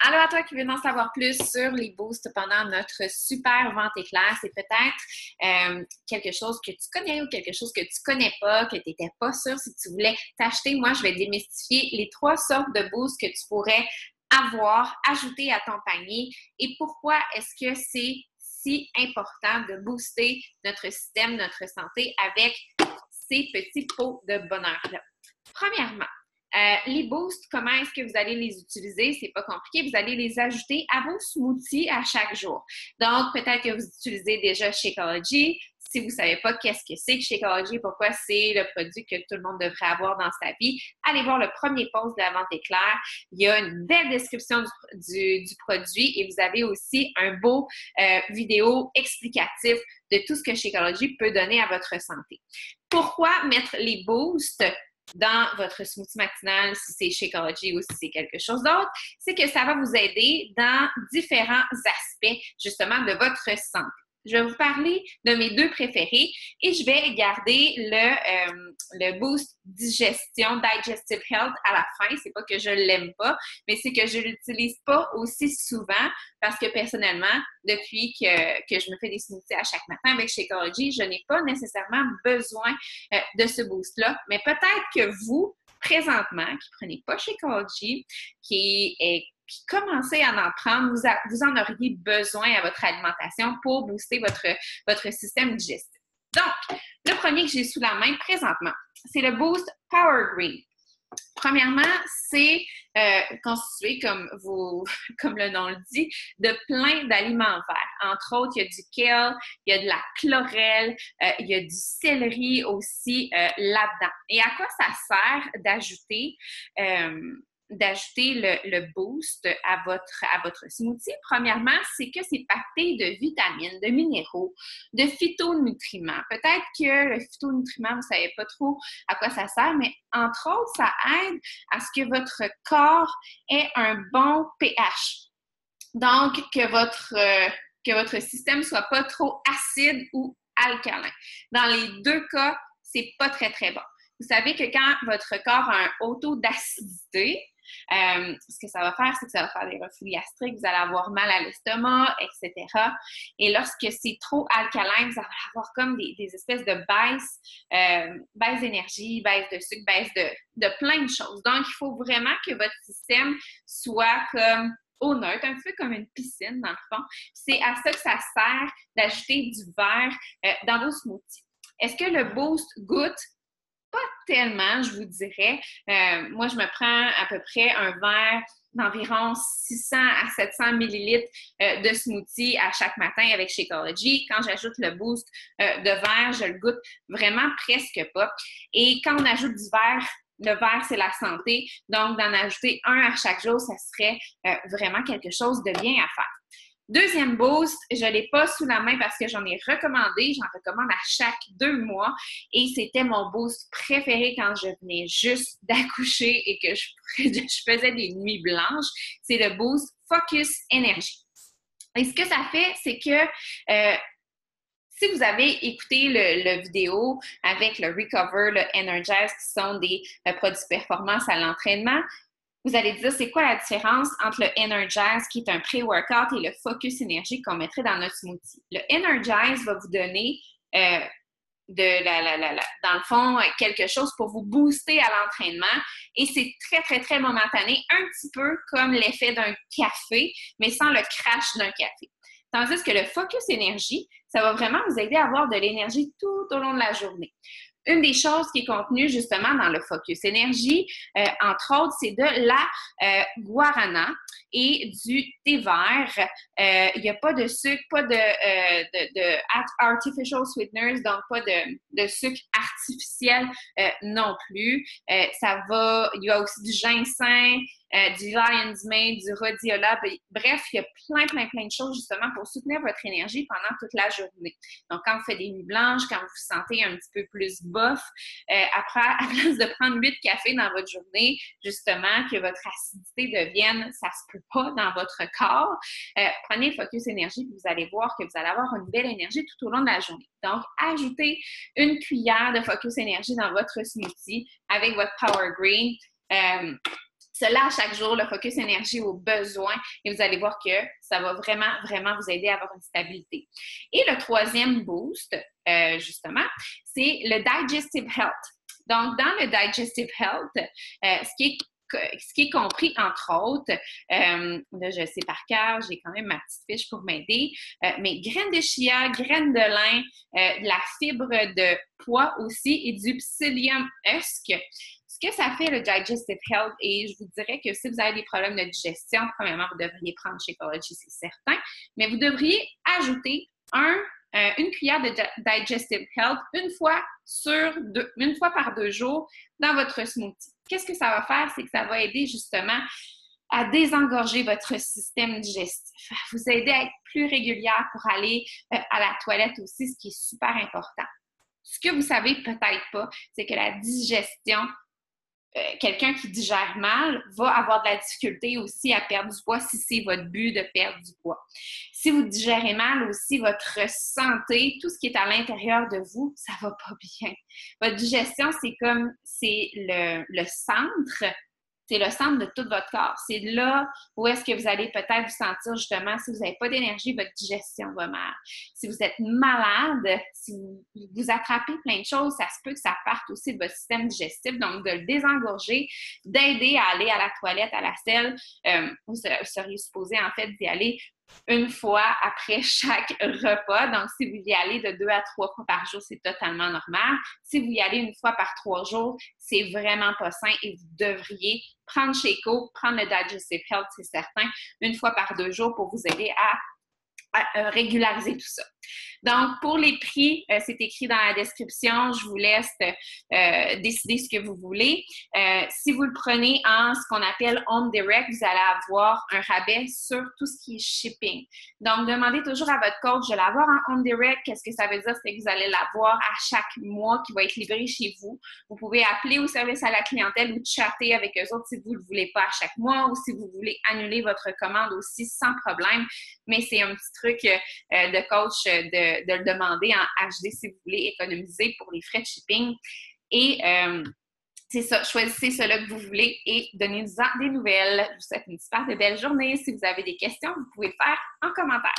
Alors, à toi qui veux en savoir plus sur les boosts pendant notre super vente éclair, c'est peut-être quelque chose que tu connais ou quelque chose que tu connais pas, que tu n'étais pas sûr si tu voulais t'acheter. Moi, je vais démystifier les 3 sortes de boosts que tu pourrais avoir, ajouter à ton panier et pourquoi est-ce que c'est si important de booster notre système, notre santé avec ces petits pots de bonheur-là. Premièrement, les boosts, comment est-ce que vous allez les utiliser? C'est pas compliqué. Vous allez les ajouter à vos smoothies à chaque jour. Donc, peut-être que vous utilisez déjà Shakeology. Si vous ne savez pas qu'est-ce que c'est que Shakeology, pourquoi c'est le produit que tout le monde devrait avoir dans sa vie, allez voir le premier post de la vente éclair. Il y a une belle description du produit et vous avez aussi un beau vidéo explicatif de tout ce que Shakeology peut donner à votre santé. Pourquoi mettre les boosts dans votre smoothie matinal, si c'est Shakeology ou si c'est quelque chose d'autre, c'est que ça va vous aider dans différents aspects, justement, de votre santé. Je vais vous parler de mes 2 préférés et je vais garder le boost digestion, digestive health à la fin. C'est pas que je l'aime pas, mais c'est que je l'utilise pas aussi souvent parce que personnellement, depuis que je me fais des smoothies à chaque matin avec Shakeology, je n'ai pas nécessairement besoin de ce boost-là. Mais peut-être que vous, présentement, qui ne prenez pas Shakeology, qui commencez à en prendre, vous en auriez besoin à votre alimentation pour booster votre système digestif. Donc, le premier que j'ai sous la main présentement, c'est le Boost Power Green. Premièrement, c'est constitué, comme le nom le dit, de plein d'aliments verts. Entre autres, il y a du kale, il y a de la chlorelle, il y a du céleri aussi là-dedans. Et à quoi ça sert d'ajouter le boost à votre smoothie? Premièrement, c'est que c'est pacté de vitamines, de minéraux, de phytonutriments. Peut-être que le phytonutriment, vous ne savez pas trop à quoi ça sert, mais entre autres, ça aide à ce que votre corps ait un bon pH. Donc, que votre système ne soit pas trop acide ou alcalin. Dans les 2 cas, c'est pas très, très bon. Vous savez que quand votre corps a un haut taux d'acidité, ce que ça va faire, c'est que ça va faire des reflux gastriques, vous allez avoir mal à l'estomac, etc. Et lorsque c'est trop alcalin, vous allez avoir comme des espèces de baisse d'énergie, baisse de sucre, baisse de plein de choses. Donc, il faut vraiment que votre système soit comme eau neutre, un peu comme une piscine dans le fond. C'est à ça que ça sert d'ajouter du verre dans vos smoothies. Est-ce que le boost goûte? Pas tellement, je vous dirais. Moi, je me prends à peu près un verre d'environ 600 à 700 millilitres de smoothie à chaque matin avec Shakeology. Quand j'ajoute le boost de verre, je le goûte vraiment presque pas. Et quand on ajoute du verre, le verre, c'est la santé. Donc, d'en ajouter un à chaque jour, ça serait vraiment quelque chose de bien à faire. Deuxième boost, je ne l'ai pas sous la main parce que j'en ai recommandé. J'en recommande à chaque 2 mois. Et c'était mon boost préféré quand je venais juste d'accoucher et que je faisais des nuits blanches. C'est le boost Focus Energy. Et ce que ça fait, c'est que si vous avez écouté le vidéo avec le Recover, le Energize, qui sont des produits performance à l'entraînement, vous allez dire, c'est quoi la différence entre le Energize, qui est un pré-workout, et le Focus Energy qu'on mettrait dans notre smoothie? Le Energize va vous donner, dans le fond, quelque chose pour vous booster à l'entraînement. Et c'est très, très, très momentané, un petit peu comme l'effet d'un café, mais sans le crash d'un café. Tandis que le Focus Energy, ça va vraiment vous aider à avoir de l'énergie tout au long de la journée. Une des choses qui est contenue justement dans le Focus Energy, entre autres, c'est de la guarana et du thé vert. Il n'y a pas de sucre, pas de artificial sweeteners, donc pas de sucre artificiel non plus. Il y a aussi du ginseng, du lion's mane, du rhodiola. Bref, il y a plein de choses justement pour soutenir votre énergie pendant toute la journée. Donc, quand vous faites des nuits blanches, quand vous vous sentez un petit peu plus bof, après, à place de prendre 8 cafés dans votre journée, justement, que votre acidité devienne, ça se peut pas dans votre corps, prenez le Focus Énergie puis vous allez voir que vous allez avoir une belle énergie tout au long de la journée. Donc, ajoutez une cuillère de Focus Énergie dans votre smoothie avec votre Power Green. Cela à chaque jour, le focus énergie aux besoins et vous allez voir que ça va vraiment, vraiment vous aider à avoir une stabilité. Et le troisième boost, justement, c'est le Digestive Health. Donc, dans le Digestive Health, ce qui est compris, entre autres, là, je sais par cœur, j'ai quand même ma petite fiche pour m'aider, mais graines de chia, graines de lin, de la fibre de pois aussi et du psyllium husk. Ce que ça fait, le Digestive Health, et je vous dirais que si vous avez des problèmes de digestion, premièrement, vous devriez prendre Shakeology, c'est certain, mais vous devriez ajouter une cuillère de Digestive Health une fois par 2 jours dans votre smoothie. Qu'est-ce que ça va faire? C'est que ça va aider justement à désengorger votre système digestif, vous aider à être plus régulière pour aller à la toilette aussi, ce qui est super important. Ce que vous savez peut-être pas, c'est que la digestion, quelqu'un qui digère mal va avoir de la difficulté aussi à perdre du poids si c'est votre but de perdre du poids. Si vous digérez mal aussi, votre santé, tout ce qui est à l'intérieur de vous, ça va pas bien. Votre digestion, c'est le centre. C'est le centre de tout votre corps. C'est là où est-ce que vous allez peut-être vous sentir justement, si vous n'avez pas d'énergie, votre digestion va mal. Si vous êtes malade, si vous attrapez plein de choses, ça se peut que ça parte aussi de votre système digestif. Donc, de le désengorger, d'aider à aller à la toilette, à la selle. Vous seriez supposé en fait d'y aller une fois après chaque repas. Donc, si vous y allez de 2 à 3 fois par jour, c'est totalement normal. Si vous y allez une fois par 3 jours, c'est vraiment pas sain et vous devriez prendre Shakeology, prendre le Digestive Health, c'est certain, une fois par 2 jours pour vous aider à régulariser tout ça. Donc, pour les prix, c'est écrit dans la description. Je vous laisse décider ce que vous voulez. Si vous le prenez en ce qu'on appelle Home Direct, vous allez avoir un rabais sur tout ce qui est shipping. Donc, demandez toujours à votre coach de l'avoir en Home Direct. Qu'est-ce que ça veut dire? C'est que vous allez l'avoir à chaque mois qui va être livré chez vous. Vous pouvez appeler au service à la clientèle ou chatter avec eux autres si vous ne le voulez pas à chaque mois ou si vous voulez annuler votre commande aussi sans problème. Mais c'est un petit truc de coach de le demander en HD si vous voulez économiser pour les frais de shipping. Et c'est ça, choisissez cela que vous voulez et donnez-nous des nouvelles. Je vous souhaite une super belle journée. Si vous avez des questions, vous pouvez le faire en commentaire.